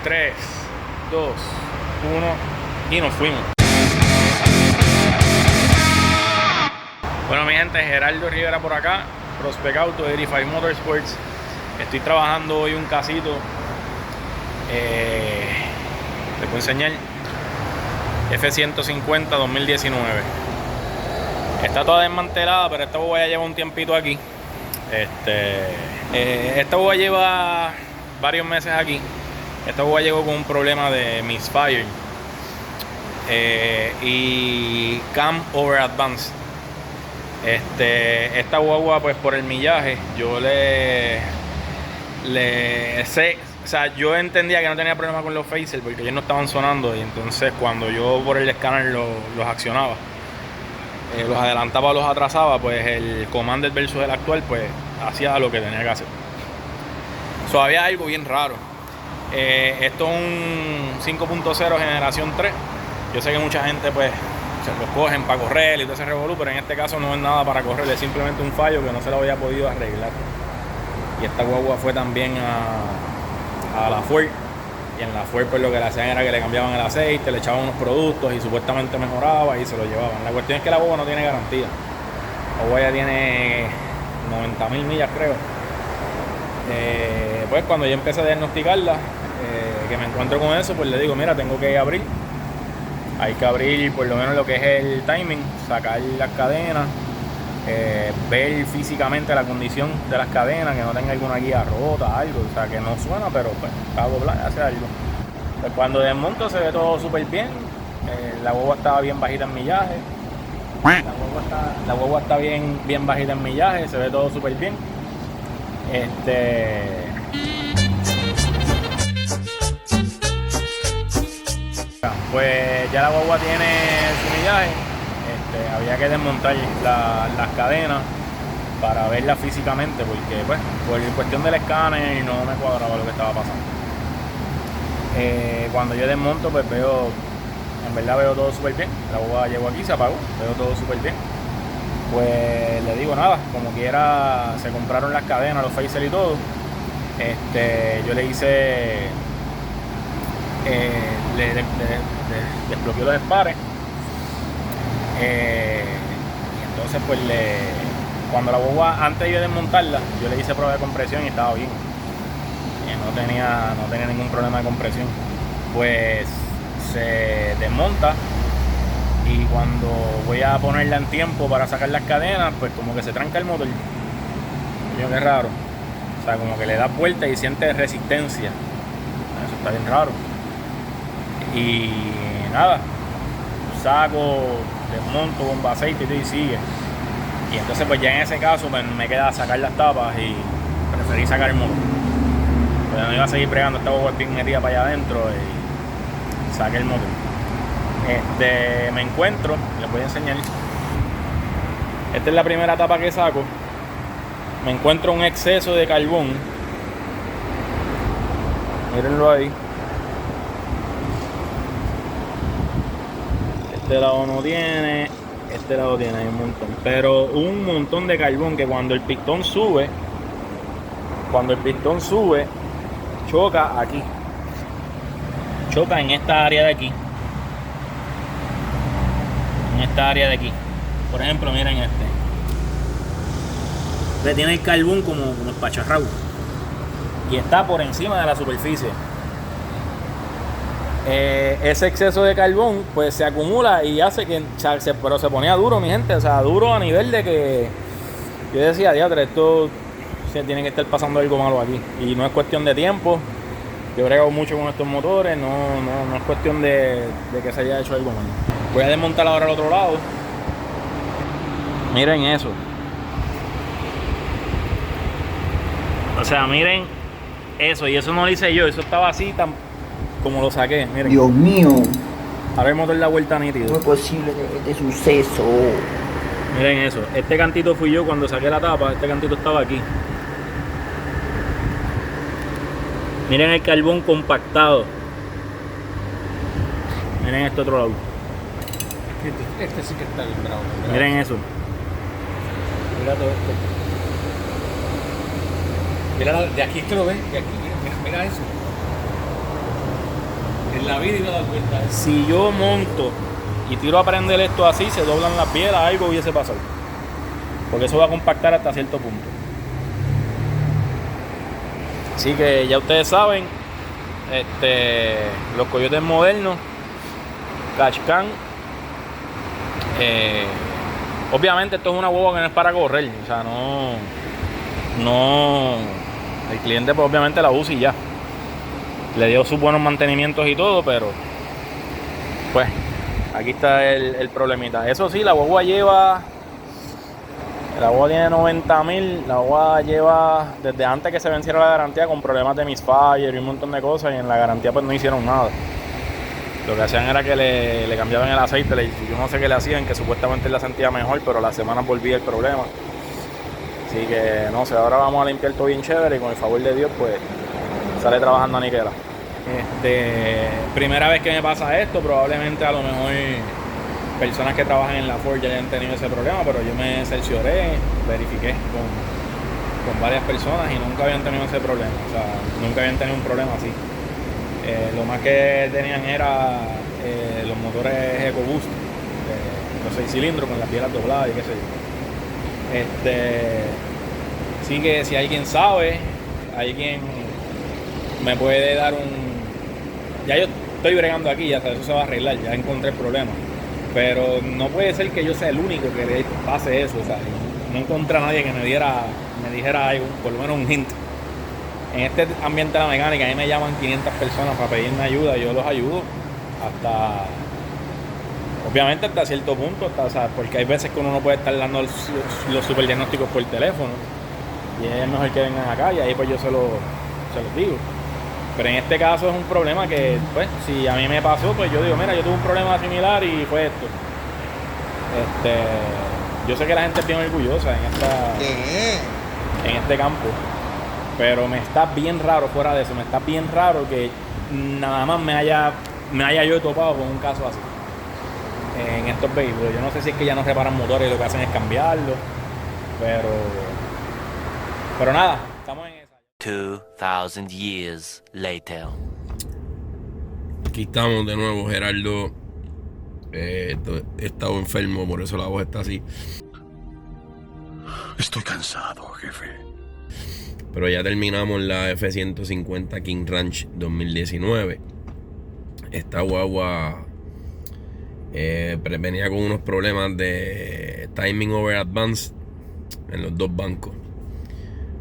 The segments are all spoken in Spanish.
3, 2, 1 y nos fuimos. Bueno, mi gente, Gerardo Rivera por acá, Prospect Auto, 85 Motorsports. Estoy trabajando hoy un casito. Les puedo enseñar. F-150 2019. Está toda desmantelada, pero esta boba ya lleva un tiempito aquí. Esta boba lleva varios meses aquí. Esta boba llegó con un problema de misfire y cam over advance. Esta guagua, pues por el millaje, yo o sea, yo entendía que no tenía problema con los phasers porque ellos no estaban sonando, y entonces cuando yo por el escáner los accionaba, los adelantaba o los atrasaba, pues el Commander versus el actual, pues hacía lo que tenía que hacer. Había algo bien raro. Esto es un 5.0 generación 3. Yo sé que mucha gente pues se los cogen para correr y todo ese revolú, pero en este caso no es nada para correr, es simplemente un fallo que no se lo había podido arreglar. Y esta guagua fue también a la Ford, y en la Ford pues lo que le hacían era que le cambiaban el aceite, le echaban unos productos y supuestamente mejoraba y se lo llevaban. La cuestión es que la guagua no tiene garantía. La guagua ya tiene 90.000 millas, creo. Pues cuando yo empecé a diagnosticarla, que me encuentro con eso, pues le digo, mira, tengo que abrir. Hay que abrir por lo menos lo que es el timing, sacar las cadenas, ver físicamente la condición de las cadenas, que no tenga alguna guía rota, algo, o sea, que no suena, pero pues está doblada, hace algo. Pues cuando desmonto se ve todo súper bien, la guagua estaba bien bajita en millaje, la guagua está bien bajita en millaje, se ve todo súper bien. Pues ya la guagua tiene su millaje. Había que desmontar las cadenas para verla físicamente, porque pues por cuestión del escáner no me cuadraba lo que estaba pasando. Cuando yo desmonto, pues en verdad veo todo súper bien. La guagua llegó aquí, se apagó, veo todo súper bien. Pues le digo, nada, como quiera se compraron las cadenas, los phasers y todo. Yo le hice, le desbloqueé los spares. Y entonces pues cuando la guagua, antes de yo desmontarla, yo le hice prueba de compresión y estaba bien. No tenía ningún problema de compresión. Pues se desmonta, y cuando voy a ponerla en tiempo para sacar las cadenas, pues como que se tranca el motor. Yo, qué raro. O sea, como que le da vuelta y siente resistencia. Eso está bien raro. Y nada, saco, desmonto, bomba aceite y sigue. Y entonces pues ya en ese caso pues, me queda sacar las tapas y preferí sacar el motor. Pues no iba a seguir pregando esta boba bien metida para allá adentro, y saqué el motor. Me encuentro, les voy a enseñar. Esta es la primera tapa que saco. Me encuentro un exceso de carbón. Mírenlo ahí. Este lado no tiene, este lado tiene, hay un montón. Pero un montón de carbón que cuando el pistón sube, choca aquí. Choca en esta área de aquí. En esta área de aquí. Por ejemplo, miren le tiene el carbón como espacharrado. Y está por encima de la superficie. Ese exceso de carbón pues se acumula y hace que pero se ponía duro, mi gente, o sea, duro a nivel de que yo decía, diatre, esto se tiene que estar pasando algo malo aquí, y no es cuestión de tiempo. Yo he bregado mucho con estos motores, no es cuestión de que se haya hecho algo malo. Voy a desmontar ahora al otro lado. Miren eso, o sea, miren eso, y eso no lo hice yo, eso estaba así tan como lo saqué, miren. Dios mío. Ahora el motor da vuelta nítido. ¿Cómo es posible este suceso? Miren eso. Este cantito fui yo cuando saqué la tapa. Este cantito estaba aquí. Miren el carbón compactado. Miren este otro lado. Este sí que está bien bravo. Miren eso. Mira todo esto. Mira, de aquí es que lo ves. De aquí, mira eso. En la vida iba a dar cuenta de eso. Si yo monto y tiro a prender esto así, se doblan las bielas, algo hubiese pasado. Porque eso va a compactar hasta cierto punto. Así que ya ustedes saben, los coyotes modernos, Cashcan. Obviamente esto es una hueva que no es para correr, o sea, no, el cliente pues obviamente la usa y ya. Le dio sus buenos mantenimientos y todo, pero pues aquí está el problemita. Eso sí, la hueva tiene 90,000, la hueva lleva desde antes que se venciera la garantía con problemas de misfire y un montón de cosas, y en la garantía pues no hicieron nada. Lo que hacían era que le cambiaban el aceite, yo no sé qué le hacían, que supuestamente la sentía mejor, pero la semana volvía el problema. Así que no sé, ahora vamos a limpiar todo bien chévere y con el favor de Dios pues sale trabajando a niquela. Primera vez que me pasa esto, probablemente a lo mejor personas que trabajan en la Ford ya hayan tenido ese problema, pero yo me cercioré, verifiqué con varias personas y nunca habían tenido ese problema, o sea, nunca habían tenido un problema así. Lo más que tenían era los motores EcoBoost, los 6 cilindros con las bielas dobladas y qué sé yo. Así que si alguien sabe, alguien me puede dar ya yo estoy bregando aquí, ya eso se va a arreglar, ya encontré el problema. Pero no puede ser que yo sea el único que le pase eso, o sea, no encontré a nadie que me dijera algo, por lo menos un hint. En este ambiente de la mecánica, a mí me llaman 500 personas para pedirme ayuda, y yo los ayudo obviamente hasta cierto punto, o sea, porque hay veces que uno no puede estar dando los superdiagnósticos por teléfono, y es mejor que vengan acá, y ahí pues yo se los digo. Pero en este caso es un problema que, pues, si a mí me pasó, pues yo digo, mira, yo tuve un problema similar y fue esto. Yo sé que la gente es bien orgullosa en este campo, pero me está bien raro fuera de eso, me está bien raro que nada más me haya yo topado con un caso así en estos vehículos. Yo no sé si es que ya no reparan motores y lo que hacen es cambiarlo, pero nada, estamos en esa. 2000 years later. Aquí estamos de nuevo, Gerardo. He estado enfermo, por eso la voz está así. Estoy cansado, jefe. Pero ya terminamos la F-150 King Ranch 2019. Esta guagua venía con unos problemas de timing over advance en los dos bancos.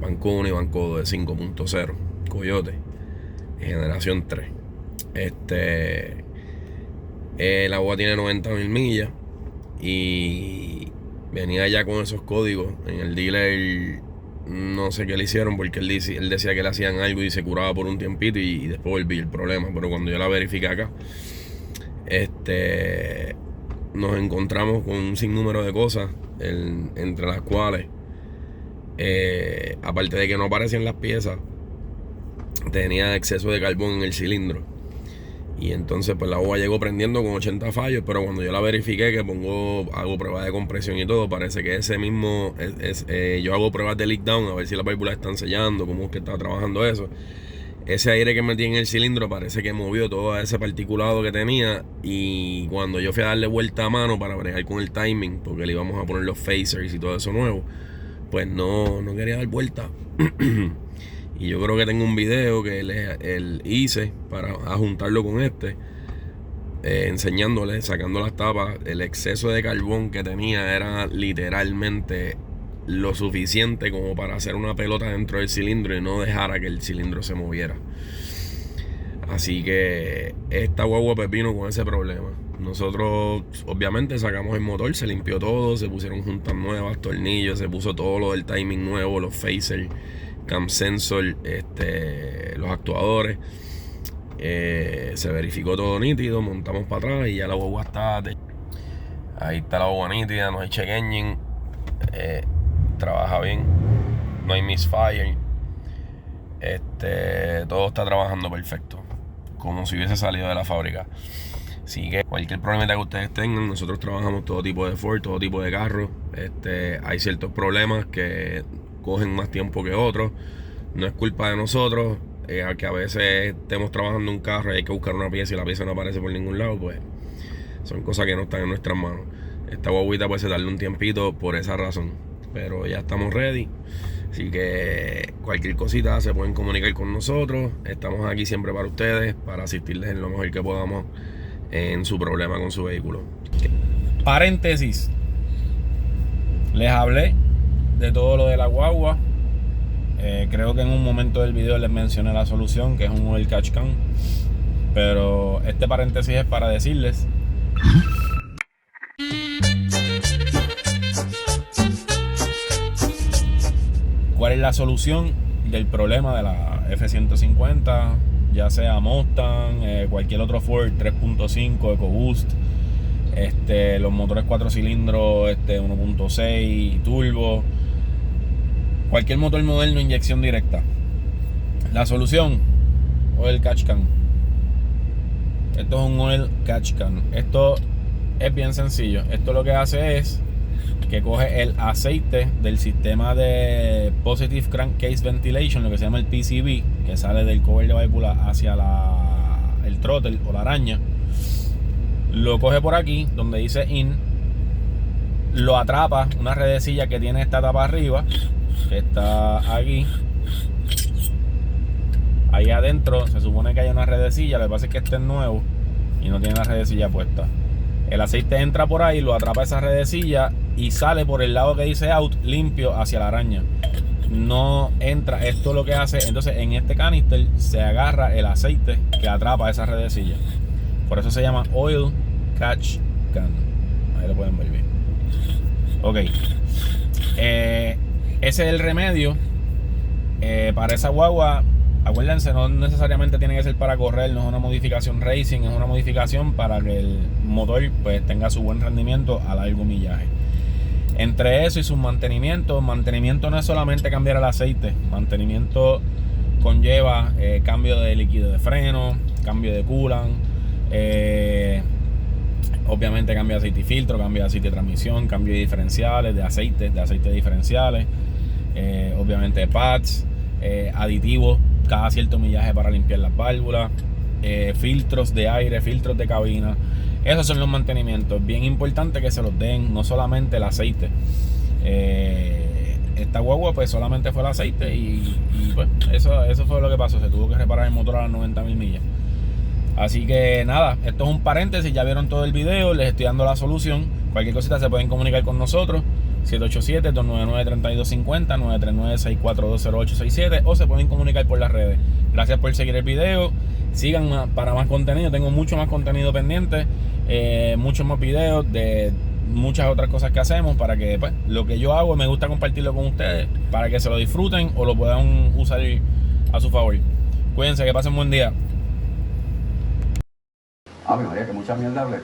Banco 1 y Banco 2 de 5.0 Coyote, generación 3. La guagua tiene 90,000 millas y venía ya con esos códigos. En el dealer no sé qué le hicieron, porque él decía que le hacían algo y se curaba por un tiempito y después volvía el problema. Pero cuando yo la verifiqué acá, nos encontramos con un sinnúmero de cosas, entre las cuales aparte de que no aparecían las piezas, tenía exceso de carbón en el cilindro. Y entonces pues la boba llegó prendiendo con 80 fallos, pero cuando yo la verifiqué, que hago pruebas de compresión y todo, parece que ese mismo yo hago pruebas de leak down a ver si las válvulas están sellando, cómo es que está trabajando eso. Ese aire que metí en el cilindro parece que movió todo ese particulado que tenía, y cuando yo fui a darle vuelta a mano para bregar con el timing, porque le íbamos a poner los phasers y todo eso nuevo, pues no quería dar vuelta. Y yo creo que tengo un video que él hice para juntarlo con enseñándole, sacando las tapas. El exceso de carbón que tenía era literalmente lo suficiente como para hacer una pelota dentro del cilindro y no dejara que el cilindro se moviera. Así que esta guagua pepino con ese problema. Nosotros obviamente sacamos el motor, se limpió todo, se pusieron juntas nuevas, tornillos, se puso todo lo del timing nuevo, los phasers, cam sensor, los actuadores. Se verificó todo nítido, montamos para atrás y ya la guagua está. Ahí está la guagua nítida, no hay check engine, trabaja bien, no hay misfire, todo está trabajando perfecto, como si hubiese salido de la fábrica. Así que cualquier problema que ustedes tengan, nosotros trabajamos todo tipo de Ford, todo tipo de carros. Hay ciertos problemas que cogen más tiempo que otros. No es culpa de nosotros, que a veces estemos trabajando un carro y hay que buscar una pieza y la pieza no aparece por ningún lado, pues son cosas que no están en nuestras manos. Esta guaguita puede darle un tiempito por esa razón, pero ya estamos ready. Así que cualquier cosita se pueden comunicar con nosotros. Estamos aquí siempre para ustedes, para asistirles en lo mejor que podamos en su problema con su vehículo. Paréntesis. Les hablé de todo lo de la guagua. Creo que en un momento del video les mencioné la solución, que es un oil catch can. Pero este paréntesis es para decirles cuál es la solución del problema de la F-150, ya sea Mustang, cualquier otro Ford 3.5, EcoBoost, los motores 4 cilindros, 1.6 turbo, cualquier motor moderno inyección directa. La solución, oil catch can. Esto es un oil catch can. Esto es bien sencillo. Esto lo que hace es que coge el aceite del sistema de Positive Crankcase Ventilation, lo que se llama el PCV, que sale del cover de válvula hacia el throttle o la araña. Lo coge por aquí, donde dice IN. Lo atrapa, una redecilla que tiene esta tapa arriba, que está aquí. Ahí adentro se supone que hay una redecilla. Lo que pasa es que este es nuevo y no tiene la redecilla puesta. El aceite entra por ahí, lo atrapa esa redecilla y sale por el lado que dice out, limpio hacia la araña. No entra, esto lo que hace, entonces en este canister se agarra el aceite que atrapa esa redecilla. Por eso se llama oil catch can. Ahí lo pueden ver bien. Ok. Ese es el remedio para esa guagua. Acuérdense, no necesariamente tiene que ser para correr, no es una modificación racing, es una modificación para que el motor pues tenga su buen rendimiento a largo millaje. Entre eso y su mantenimiento no es solamente cambiar el aceite, mantenimiento conlleva cambio de líquido de freno, cambio de coolant, obviamente cambio de aceite y filtro, cambio de aceite de transmisión, cambio de diferenciales, de aceite diferenciales, obviamente pads, aditivos cada cierto millaje para limpiar las válvulas, filtros de aire, filtros de cabina. Esos son los mantenimientos. Bien importante que se los den, no solamente el aceite. Esta guagua pues solamente fue el aceite y pues eso fue lo que pasó. Se tuvo que reparar el motor a las 90.000 millas. Así que nada, esto es un paréntesis. Ya vieron todo el video, les estoy dando la solución. Cualquier cosita se pueden comunicar con nosotros. 787-299-3250, 939-642-0867, o se pueden comunicar por las redes. Gracias por seguir el video. Sigan para más contenido. Tengo mucho más contenido pendiente, muchos más videos de muchas otras cosas que hacemos, para que pues, lo que yo hago me gusta compartirlo con ustedes, para que se lo disfruten o lo puedan usar a su favor. Cuídense, que pasen buen día. María, que mucha mierda hablé.